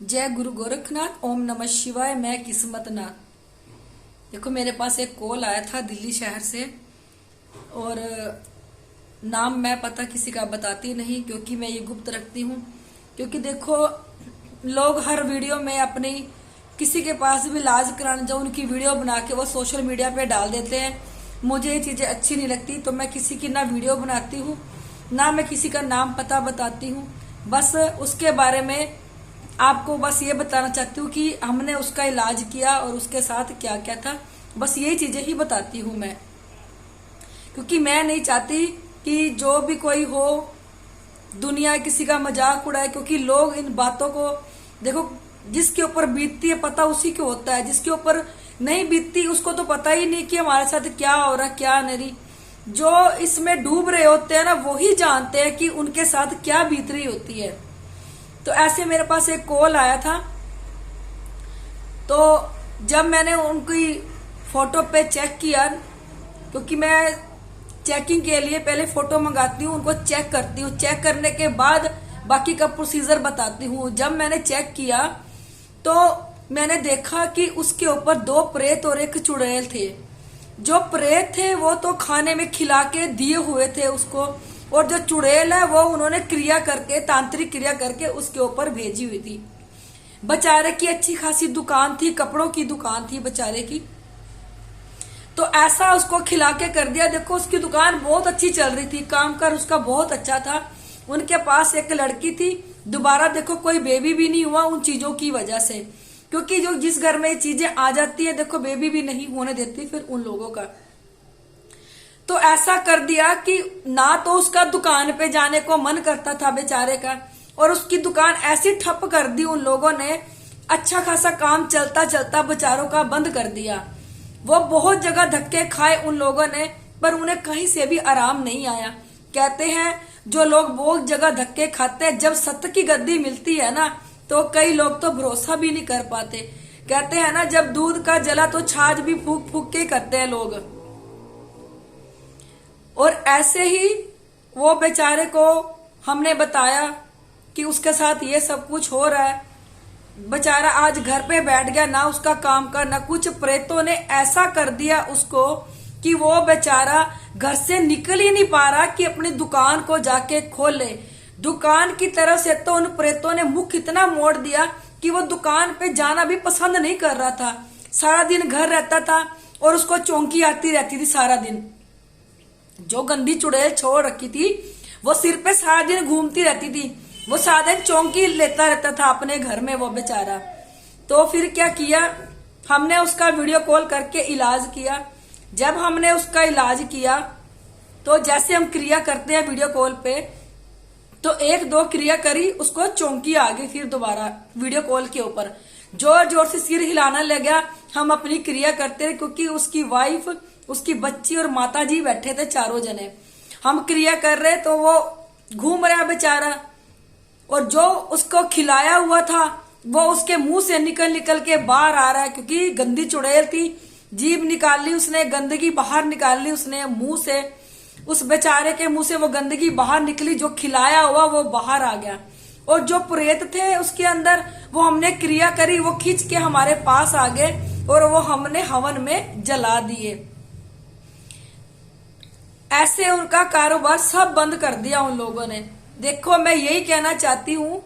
जय गुरु गोरखनाथ। ओम नमः शिवाय। मैं किस्मत नाथ। देखो मेरे पास एक कॉल आया था दिल्ली शहर से, और नाम मैं पता किसी का बताती नहीं क्योंकि मैं ये गुप्त रखती हूँ। क्योंकि देखो लोग हर वीडियो में अपनी किसी के पास भी इलाज कराने जाओ उनकी वीडियो बना के वो सोशल मीडिया पे डाल देते हैं। मुझे ये चीजें अच्छी नहीं लगती, तो मैं किसी की ना वीडियो बनाती हूँ ना मैं किसी का नाम पता बताती हूँ। बस उसके बारे में आपको बस ये बताना चाहती हूँ कि हमने उसका इलाज किया और उसके साथ क्या क्या था, बस यही चीजें ही बताती हूँ मैं। क्योंकि मैं नहीं चाहती कि जो भी कोई हो दुनिया किसी का मजाक उड़ाए, क्योंकि लोग इन बातों को देखो, जिसके ऊपर बीतती है पता उसी को होता है, जिसके ऊपर नहीं बीतती उसको तो पता ही नहीं कि हमारे साथ क्या हो रहा क्या नहीं। जो इसमें डूब रहे होते हैं ना वही जानते हैं कि उनके साथ क्या बीत रही होती है। तो ऐसे मेरे पास एक कॉल आया था, तो जब मैंने उनकी फोटो पे चेक किया, क्योंकि मैं चेकिंग के लिए पहले फोटो मंगाती हूँ, उनको चेक करती हूँ, चेक करने के बाद बाकी का प्रोसीजर बताती हूँ। जब मैंने चेक किया तो मैंने देखा कि उसके ऊपर 2 प्रेत और 1 चुड़ैल थे। जो प्रेत थे वो तो खाने में खिला के दिए हुए थे उसको, और जो चुड़ैल है वो उन्होंने क्रिया करके तांत्रिक क्रिया करके उसके ऊपर भेजी हुई थी। बेचारे की अच्छी खासी दुकान थी, कपड़ों की दुकान थी बेचारे की, तो ऐसा उसको खिला के कर दिया। देखो उसकी दुकान बहुत अच्छी चल रही थी, काम कर उसका बहुत अच्छा था, उनके पास एक लड़की थी। दोबारा देखो कोई बेबी भी नहीं हुआ उन चीजों की वजह से, क्योंकि जो जिस घर में ये चीजें आ जाती है देखो बेबी भी नहीं होने देती फिर उन लोगों का। तो ऐसा कर दिया कि ना तो उसका दुकान पे जाने को मन करता था बेचारे का, और उसकी दुकान ऐसी ठप कर दी उन लोगों ने, अच्छा खासा काम चलता चलता बेचारों का बंद कर दिया। वो बहुत जगह धक्के खाए उन लोगों ने, पर उन्हें कहीं से भी आराम नहीं आया। कहते हैं जो लोग बहुत जगह धक्के खाते हैं, जब सत्य की गद्दी मिलती है ना तो कई लोग तो भरोसा भी नहीं कर पाते। कहते हैं ना जब दूध का जला तो छाछ भी फूक फूक के करते हैं लोग। और ऐसे ही वो बेचारे को हमने बताया कि उसके साथ ये सब कुछ हो रहा है। बेचारा आज घर पे बैठ गया, ना उसका काम का ना कुछ। प्रेतों ने ऐसा कर दिया उसको कि वो बेचारा घर से निकल ही नहीं पा रहा कि अपनी दुकान को जाके खोल ले। दुकान की तरफ से तो उन प्रेतों ने मुख इतना मोड़ दिया कि वो दुकान पे जाना भी पसंद नहीं कर रहा था। सारा दिन घर रहता था और उसको चौंकी आती रहती थी सारा दिन। जो गंदी चुड़ैल छोड़ रखी थी वो सिर पे सारा दिन घूमती रहती थी, वो सारा दिन चौंकी लेता रहता था अपने घर में वो बेचारा। तो फिर क्या किया, हमने उसका वीडियो कॉल करके इलाज किया। जब हमने उसका इलाज किया तो जैसे हम क्रिया करते हैं वीडियो कॉल पे, तो 1-2 क्रिया करी उसको चौंकी आ गई। फिर दोबारा वीडियो कॉल के ऊपर जोर जोर से सिर हिलाने लगा। हम अपनी क्रिया करते रहे क्योंकि उसकी वाइफ उसकी बच्ची और माता जी बैठे थे, चारों जने। हम क्रिया कर रहे तो वो घूम रहा बेचारा, और जो उसको खिलाया हुआ था वो उसके मुंह से निकल निकल के बाहर आ रहा है, क्योंकि गंदी चुड़ैल थी। जीभ निकाल ली उसने, गंदगी बाहर निकाल ली उसने मुंह से। उस बेचारे के मुंह से वो गंदगी बाहर निकली, जो खिलाया हुआ वो बाहर आ गया। और जो प्रेत थे उसके अंदर वो हमने क्रिया करी, वो खींच के हमारे पास आ गए और वो हमने हवन में जला दिए। ऐसे उनका कारोबार सब बंद कर दिया उन लोगों ने। देखो मैं यही कहना चाहती हूँ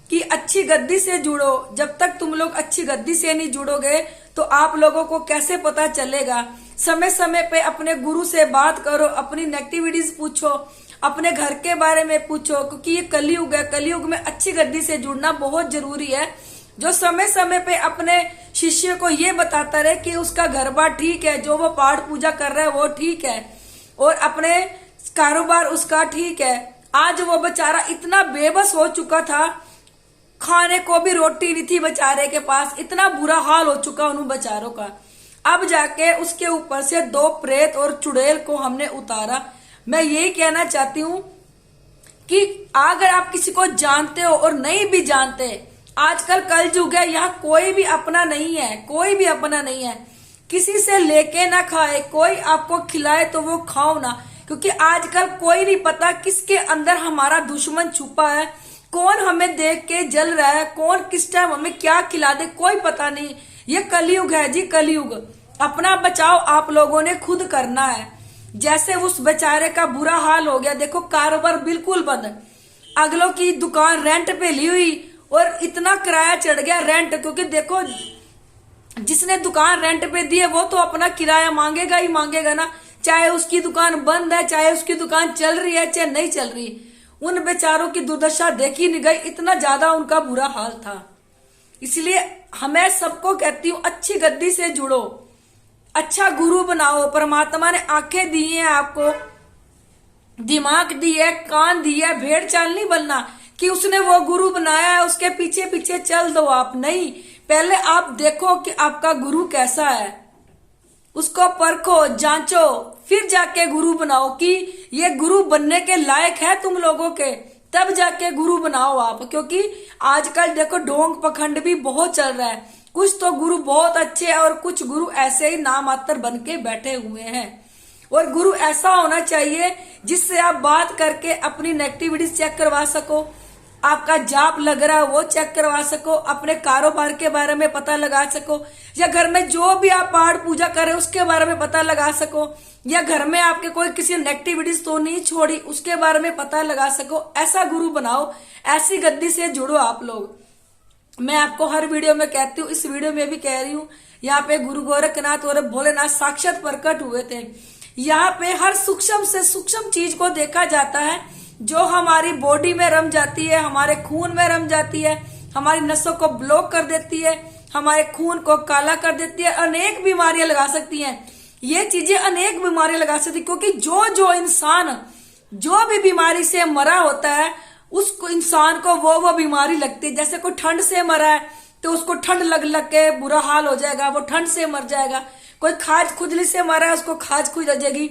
कि अच्छी गद्दी से जुड़ो। जब तक तुम लोग अच्छी गद्दी से नहीं जुड़ोगे तो आप लोगों को कैसे पता चलेगा। समय समय पे अपने गुरु से बात करो, अपनी नेगेटिविटीज पूछो, अपने घर के बारे में पूछो, क्योंकि ये कलयुग है। कलयुग में अच्छी गद्दी से जुड़ना बहुत जरूरी है। जो समय समय पे अपने शिष्य को ये बताता रहे कि उसका घर बार ठीक है, जो वो पाठ पूजा कर रहा है वो ठीक है, और अपने कारोबार उसका ठीक है। आज वो बेचारा इतना बेबस हो चुका था, खाने को भी रोटी नहीं थी बेचारे के पास, इतना बुरा हाल हो चुका उन बेचारों का। अब जाके उसके ऊपर से 2 प्रेत और चुड़ैल को हमने उतारा। मैं यही कहना चाहती हूँ कि अगर आप किसी को जानते हो और नहीं भी जानते, आजकल कलयुग है, यहाँ कोई भी अपना नहीं है, कोई भी अपना नहीं है। किसी से लेके ना खाए, कोई आपको खिलाए तो वो खाओ ना, क्योंकि आजकल कोई नहीं पता किसके अंदर हमारा दुश्मन छुपा है। कौन हमें देख के जल रहा है, कौन किस टाइम हमें क्या खिला दे कोई पता नहीं। ये कलयुग है जी, कलयुग। अपना बचाव आप लोगों ने खुद करना है। जैसे उस बेचारे का बुरा हाल हो गया, देखो कारोबार बिल्कुल बंद, अगलों की दुकान रेंट पे ली हुई और इतना किराया चढ़ गया रेंट, क्योंकि देखो जिसने दुकान रेंट पे दी है वो तो अपना किराया मांगेगा ही मांगेगा ना, चाहे उसकी दुकान बंद है, चाहे उसकी दुकान चल रही है, चाहे नहीं चल रही। उन बेचारों की दुर्दशा देखी नहीं गई, इतना ज्यादा उनका बुरा हाल था। इसलिए हमें सबको कहती हूँ, अच्छी गद्दी से जुड़ो, अच्छा गुरु बनाओ। परमात्मा ने आंखें दी है आपको, दिमाग दी है, कान दी है, भेड़ चाल नहीं बनना कि उसने वो गुरु बनाया है उसके पीछे पीछे चल दो आप, नहीं। पहले आप देखो कि आपका गुरु कैसा है, उसको परखो, जांचो, फिर जाके गुरु बनाओ कि ये गुरु बनने के लायक है तुम लोगों के, तब जाके गुरु बनाओ आप। क्योंकि आजकल देखो ढोंग पखंड भी बहुत चल रहा है, कुछ तो गुरु बहुत अच्छे हैं और कुछ गुरु ऐसे ही नामात्र बन के बैठे हुए हैं। और गुरु ऐसा होना चाहिए जिससे आप बात करके अपनी नेगेटिविटी चेक करवा सको, आपका जाप लग रहा है वो चेक करवा सको, अपने कारोबार के बारे में पता लगा सको, या घर में जो भी आप पाठ पूजा करें उसके बारे में पता लगा सको, या घर में आपके कोई किसी नेगेटिविटीज तो नहीं छोड़ी उसके बारे में पता लगा सको। ऐसा गुरु बनाओ, ऐसी गद्दी से जुड़ो आप लोग। मैं आपको हर वीडियो में कहती हूँ, इस वीडियो में भी कह रही हूँ, यहाँ पे गुरु गोरखनाथ और भोलेनाथ साक्षात प्रकट हुए थे। यहाँ पे हर सूक्ष्म से सूक्ष्म चीज को देखा जाता है, जो हमारी बॉडी में रम जाती है, हमारे खून में रम जाती है, हमारी नसों को ब्लॉक कर देती है, हमारे खून को काला कर देती है, अनेक बीमारियां लगा सकती हैं। ये चीजें अनेक बीमारियां लगा सकती है, क्योंकि जो इंसान जो भी बीमारी से मरा होता है उसको इंसान को वो बीमारी लगती है। जैसे कोई ठंड से मरा है तो उसको ठंड लग के बुरा हाल हो जाएगा, वो ठंड से मर जाएगा। कोई खाज खुजली से मरा है उसको खाज खुज हो जाएगी।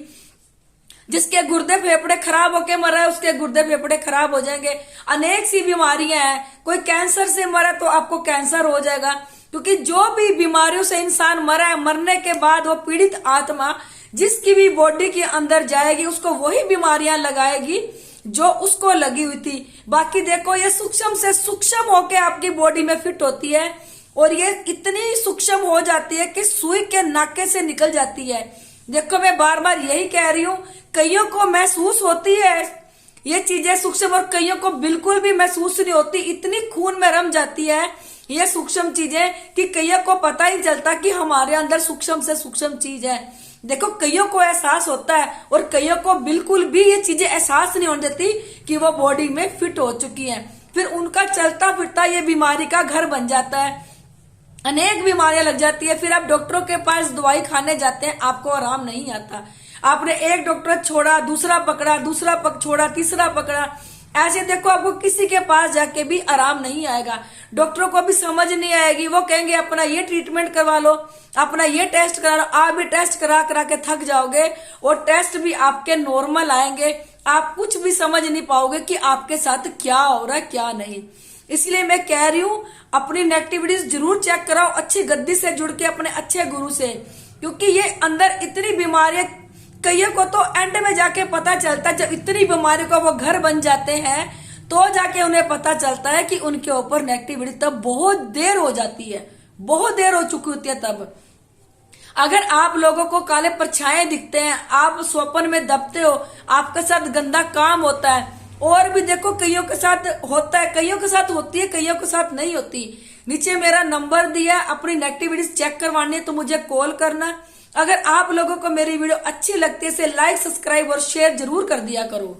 जिसके गुर्दे फेफड़े खराब होके मरा है उसके गुर्दे फेफड़े खराब हो जाएंगे। अनेक सी बीमारियां हैं। कोई कैंसर से मरा तो आपको कैंसर हो जाएगा, क्योंकि जो भी बीमारियों से इंसान मरा है, मरने के बाद वो पीड़ित आत्मा जिसकी भी बॉडी के अंदर जाएगी उसको वही बीमारियां लगाएगी जो उसको लगी हुई थी। बाकी देखो ये सूक्ष्म से सूक्ष्म होके आपकी बॉडी में फिट होती है, और ये इतनी सूक्ष्म हो जाती है कि सुई के नाके से निकल जाती है। देखो मैं बार बार यही कह रही हूँ, कईयों को महसूस होती है ये चीजें सूक्ष्म, और कईयों को बिल्कुल भी महसूस नहीं होती। इतनी खून में रम जाती है ये सूक्ष्म चीजें कि कईयों को पता ही चलता कि हमारे अंदर सूक्ष्म से सूक्ष्म चीज है। देखो कईयों को एहसास होता है और कईयों को बिल्कुल भी ये चीजें एहसास नहीं होने देती कि वो बॉडी में फिट हो चुकी हैं। फिर उनका चलता फिरता ये बीमारी का घर बन जाता है, अनेक बीमारियां लग जाती है। फिर आप डॉक्टरों के पास दवाई खाने जाते हैं, आपको आराम नहीं आता। आपने एक डॉक्टर छोड़ा, दूसरा पकड़ा, दूसरा छोड़ा, तीसरा पकड़ा, ऐसे देखो आपको किसी के पास जाके भी आराम नहीं आएगा। डॉक्टरों को भी समझ नहीं आएगी, वो कहेंगे अपना ये ट्रीटमेंट करवा लो, अपना ये टेस्ट करा लो। आप भी टेस्ट करा करा के थक जाओगे और टेस्ट भी आपके नॉर्मल आएंगे। आप कुछ भी समझ नहीं पाओगे कि आपके साथ क्या हो रहा है क्या नहीं। इसलिए मैं कह रही हूँ अपनी नेगेटिविटीज जरूर चेक कराओ, अच्छी गद्दी से जुड़ के अपने अच्छे गुरु से, क्योंकि ये अंदर इतनी बीमारियां कईयों को तो एंड में जाके पता चलता है, जब इतनी बीमारियों का वो घर बन जाते हैं तो जाके उन्हें पता चलता है कि उनके ऊपर नेगेटिविटी तब बहुत देर हो जाती है, बहुत देर हो चुकी होती है। तब अगर आप लोगों को काले परछाएं दिखते हैं, आप स्वप्न में दबते हो, आपके साथ गंदा काम होता है, और भी देखो कईयों के साथ होता है, कईयों के साथ होती है, कईयों के साथ नहीं होती। नीचे मेरा नंबर दिया, अपनी नेगेटिविटीज चेक करवानी है तो मुझे कॉल करना। अगर आप लोगों को मेरी वीडियो अच्छी लगती है इसे लाइक, सब्सक्राइब और शेयर जरूर कर दिया करो।